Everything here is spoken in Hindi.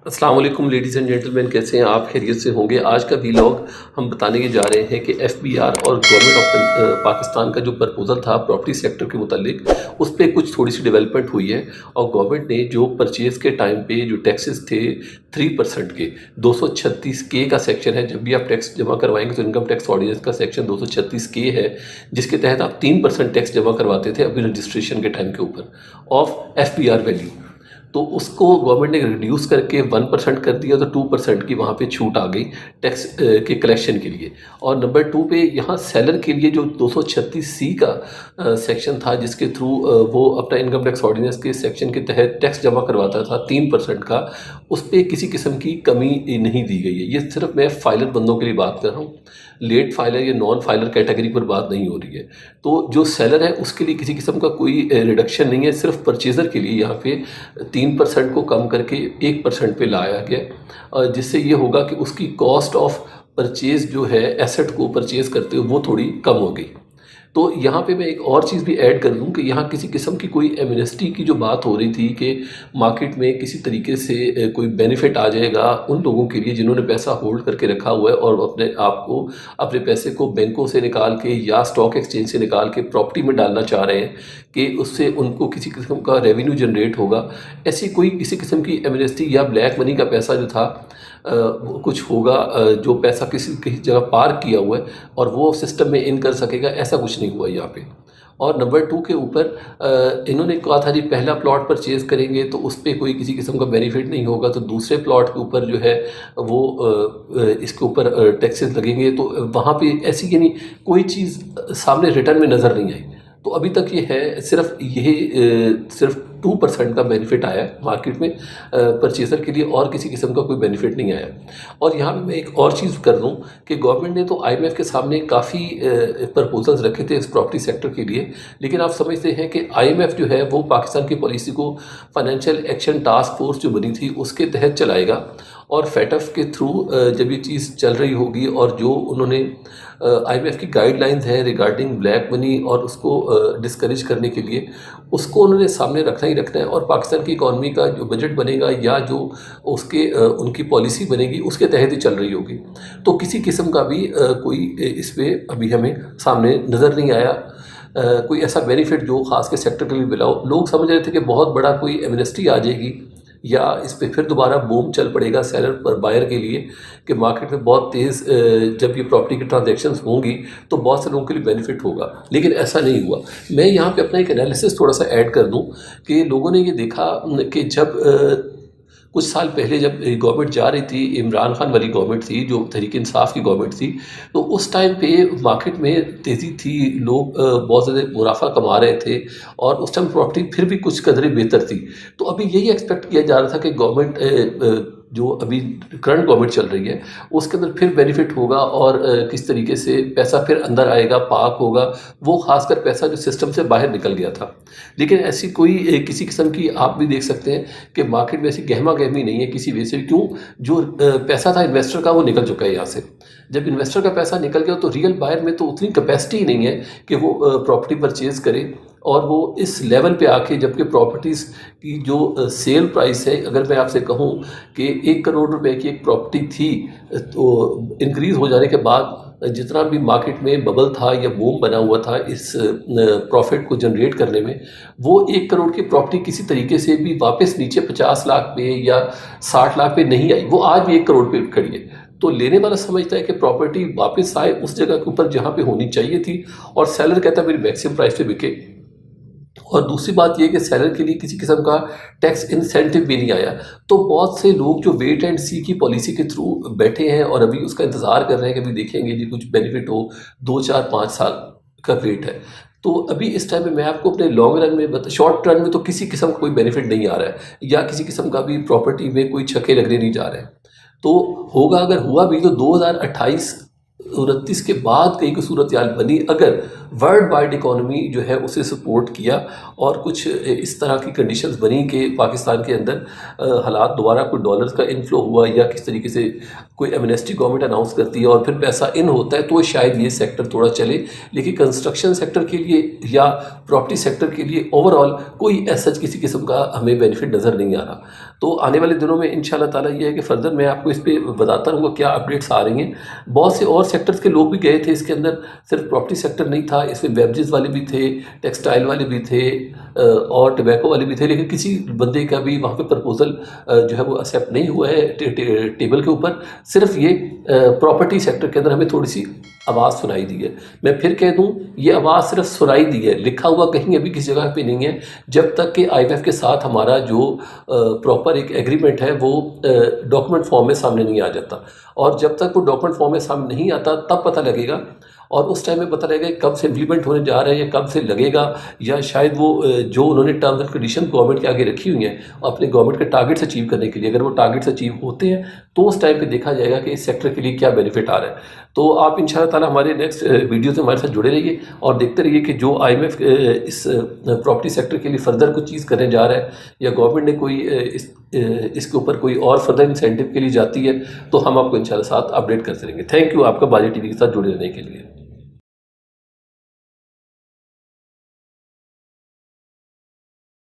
अस्सलाम वालेकुम लेडीज़ एंड जेंटलमैन, कैसे हैं आप? खैरियत से होंगे। आज का वीलॉग हम बताने के जा रहे हैं कि एफबीआर और गवर्नमेंट ऑफ पाकिस्तान का जो प्रपोज़ल था प्रॉपर्टी सेक्टर के मुतालिक, उस पे कुछ थोड़ी सी डेवलपमेंट हुई है। और गवर्नमेंट ने जो परचेज़ के टाइम पे जो टैक्सेस थे 3% के, 236 के का सेक्शन है। जब भी आप टैक्स जमा करवाएंगे तो इनकम टैक्स ऑर्डिनेंस का सेक्शन 236 के है, जिसके तहत आप 3% टैक्स जमा करवाते थे अभी रजिस्ट्रेशन के टाइम के ऊपर ऑफ एफबीआर वैल्यू। तो उसको गवर्नमेंट ने रिड्यूस करके 1% कर दिया, तो 2% की वहाँ पे छूट आ गई टैक्स के कलेक्शन के लिए। और नंबर 2 पे यहाँ सेलर के लिए जो 236 सी का सेक्शन था, जिसके थ्रू वो अपना इनकम टैक्स ऑर्डिनेंस के सेक्शन के तहत टैक्स जमा करवाता था 3% का, उस पर किसी किस्म की कमी नहीं दी गई है। ये सिर्फ मैं फाइलर बंदों के लिए बात कर रहा हूँ, लेट फाइलर या नॉन फाइलर कैटेगरी पर बात नहीं हो रही है। तो जो सेलर है उसके लिए किसी किस्म का कोई रिडक्शन नहीं है, सिर्फ परचेज़र के लिए यहाँ पे 3% को कम करके 1% पे लाया गया, जिससे ये होगा कि उसकी कॉस्ट ऑफ परचेज़ जो है एसेट को परचेज़ करते हुए वो थोड़ी कम हो गई। तो यहाँ पे मैं एक और चीज़ भी ऐड कर दूँ कि यहाँ किसी किस्म की कोई एमनेस्टी की जो बात हो रही थी कि मार्केट में किसी तरीके से कोई बेनिफिट आ जाएगा उन लोगों के लिए जिन्होंने पैसा होल्ड करके रखा हुआ है और अपने आप को, अपने पैसे को बैंकों से निकाल के या स्टॉक एक्सचेंज से निकाल के प्रॉपर्टी में डालना चाह रहे हैं कि उससे उनको किसी किस्म का रेवेन्यू जनरेट होगा। ऐसी कोई किसी किस्म की एमनेस्टी या ब्लैक मनी का पैसा जो था कुछ होगा, जो पैसा किसी जगह पार्क किया हुआ है और वो सिस्टम में इन कर सकेगा, ऐसा कुछ नहीं हुआ यहाँ पे। और नंबर 2 के ऊपर इन्होंने कहा था जी पहला प्लॉट परचेज़ करेंगे तो उस पर कोई किसी किस्म का बेनिफिट नहीं होगा, तो दूसरे प्लॉट के ऊपर जो है वो इसके ऊपर टैक्सेस लगेंगे। तो वहाँ पे ऐसी यानी कोई चीज़ सामने रिटर्न में नज़र नहीं आई। तो अभी तक ये है सिर्फ यही सिर्फ 2% का बेनिफिट आया है मार्केट में परचेज़र के लिए, और किसी किस्म का कोई बेनिफिट नहीं आया। और यहाँ पे मैं एक और चीज़ कर दूँ कि गवर्नमेंट ने तो आईएमएफ के सामने काफ़ी प्रपोजल्स रखे थे इस प्रॉपर्टी सेक्टर के लिए, लेकिन आप समझते हैं कि आईएमएफ जो है वो पाकिस्तान की पॉलिसी को फाइनेंशियल एक्शन टास्क फोर्स जो बनी थी उसके तहत चलाएगा। और फैटफ के थ्रू जब ये चीज़ चल रही होगी और जो उन्होंने आईएमएफ की गाइडलाइंस हैं रिगार्डिंग ब्लैक मनी और उसको डिस्करेज करने के लिए, उसको उन्होंने सामने रखना ही रखना है। और पाकिस्तान की इकॉनमी का जो बजट बनेगा या जो उसके उनकी पॉलिसी बनेगी उसके तहत ही चल रही होगी। तो किसी किस्म का भी कोई इस पे अभी हमें सामने नज़र नहीं आया कोई ऐसा बेनिफिट जो ख़ास के सेक्टर के लिए मिला हो। लोग समझ रहे थे कि बहुत बड़ा कोई एमनेस्टी आ जाएगी या इस पे फिर दोबारा बूम चल पड़ेगा सेलर पर बायर के लिए कि मार्केट में बहुत तेज़ जब ये प्रॉपर्टी की ट्रांजैक्शंस होंगी तो बहुत से लोगों के लिए बेनिफिट होगा, लेकिन ऐसा नहीं हुआ। मैं यहाँ पे अपना एक एनालिसिस थोड़ा सा ऐड कर दूँ कि लोगों ने ये देखा कि जब कुछ साल पहले जब गवर्नमेंट जा रही थी, इमरान खान वाली गवर्नमेंट थी जो तहरीक इंसाफ की गवर्नमेंट थी, तो उस टाइम पे मार्केट में तेज़ी थी, लोग बहुत ज़्यादा मुनाफा कमा रहे थे और उस टाइम प्रॉपर्टी फिर भी कुछ कदरें बेहतर थी। तो अभी यही एक्सपेक्ट किया जा रहा था कि गवर्नमेंट जो अभी करंट गवर्नमेंट चल रही है उसके अंदर फिर बेनिफिट होगा और किस तरीके से पैसा फिर अंदर आएगा, पार्क होगा, वो खासकर पैसा जो सिस्टम से बाहर निकल गया था। लेकिन ऐसी कोई किसी किस्म की आप भी देख सकते हैं कि मार्केट में ऐसी गहमा गहमी नहीं है किसी वजह से। क्यों? जो पैसा था इन्वेस्टर का वो निकल चुका है यहाँ से। जब इन्वेस्टर का पैसा निकल गया तो रियल बायर में तो उतनी कैपेसिटी ही नहीं है कि वो प्रॉपर्टी परचेज़ करे और वो इस लेवल पे आके, जबकि प्रॉपर्टीज़ की जो सेल प्राइस है, अगर मैं आपसे कहूँ कि 1 करोड़ रुपए की एक प्रॉपर्टी थी, तो इंक्रीज़ हो जाने के बाद जितना भी मार्केट में बबल था या बूम बना हुआ था इस प्रॉफिट को जनरेट करने में, वो 1 करोड़ की प्रॉपर्टी किसी तरीके से भी वापस नीचे 50 लाख पे या 60 लाख पे नहीं आई। वो आज भी 1 करोड़ पे खड़ी है। तो लेने वाला समझता है कि प्रॉपर्टी वापस आए उस जगह के ऊपर जहाँ पे होनी चाहिए थी, और सेलर कहता है मेरी मैक्सिमम प्राइस पे बिके। और दूसरी बात ये कि सेलर के लिए किसी किस्म का टैक्स इंसेंटिव भी नहीं आया। तो बहुत से लोग जो वेट एंड सी की पॉलिसी के थ्रू बैठे हैं और अभी उसका इंतज़ार कर रहे हैं कि अभी देखेंगे जी कुछ बेनिफिट हो, 2 4 5 साल का वेट है। तो अभी इस टाइम में मैं आपको अपने लॉन्ग रन में शॉर्ट रन में तो किसी किस्म का कोई बेनिफिट नहीं आ रहा है या किसी किस्म का भी प्रॉपर्टी में कोई छक्के लगने नहीं जा रहे हैं। तो होगा, अगर हुआ भी तो 2028-29 के बाद कहीं की सूरत हाल बनी, अगर वर्ल्ड वाइड इकोनॉमी जो है उसे सपोर्ट किया और कुछ इस तरह की कंडीशंस बनी कि पाकिस्तान के अंदर हालात दोबारा कोई डॉलर्स का इनफ्लो हुआ या किस तरीके से कोई एमनेस्टी गवर्नमेंट अनाउंस करती है और फिर पैसा इन होता है तो शायद ये सेक्टर थोड़ा चले। लेकिन कंस्ट्रक्शन सेक्टर के लिए या प्रॉपर्टी सेक्टर के लिए ओवरऑल कोई ऐसा किसी किस्म का हमें बेनिफिट नज़र नहीं आ रहा। तो आने वाले दिनों में इंशाल्लाह ताला ये है कि फर्दर मैं आपको इस पर बताता रहूँगा क्या अपडेट्स आ रही हैं। बहुत से और सेक्टर्स के लोग भी गए थे इसके अंदर, सिर्फ प्रॉपर्टी सेक्टर नहीं था, इसमें बेवरेजेस वाले भी थे, टेक्सटाइल वाले भी थे और टबैको वाले भी थे, लेकिन किसी बंदे का भी वहाँ पे प्रपोजल जो है वो एक्सेप्ट नहीं हुआ है टेबल के ऊपर। सिर्फ ये प्रॉपर्टी सेक्टर के अंदर हमें थोड़ी सी आवाज़ सुनाई दी है। मैं फिर कह दूं, ये आवाज़ सिर्फ सुनाई दी है, लिखा हुआ कहीं अभी किसी जगह पे नहीं है। जब तक कि IMF के साथ हमारा जो प्रॉपर एक एग्रीमेंट है वो डॉक्यूमेंट फॉर्म में सामने नहीं आ जाता, और जब तक वो डॉक्यूमेंट फॉर्म में सामने नहीं आता तब पता लगेगा, और उस टाइम में पता लगेगा कब से इम्प्लीमेंट होने जा रहा है या कब से लगेगा, या शायद वो जो उन्होंने टर्म्स एंड कंडीशन गवर्नमेंट के आगे रखी हुई हैं अपने गवर्नमेंट के टारगेट्स अचीव करने के लिए, अगर वो टारगेट्स अचीव होते हैं तो उस टाइम पे देखा जाएगा कि इस सेक्टर के लिए क्या बेनिफिट आ रहा है। तो आप इंशाल्लाह ताला हमारे नेक्स्ट वीडियो से हमारे साथ जुड़े रहिए और देखते रहिए कि जो IMF इस प्रॉपर्टी सेक्टर के लिए फर्दर कुछ चीज़ करने जा रहा है या गवर्नमेंट ने कोई इसके ऊपर कोई और फर्दर इंसेंटिव के लिए जाती है तो हम आपको इंशाल्लाह साथ अपडेट करते रहेंगे। थैंक यू आपका बाजी TV के साथ जुड़े रहने के लिए।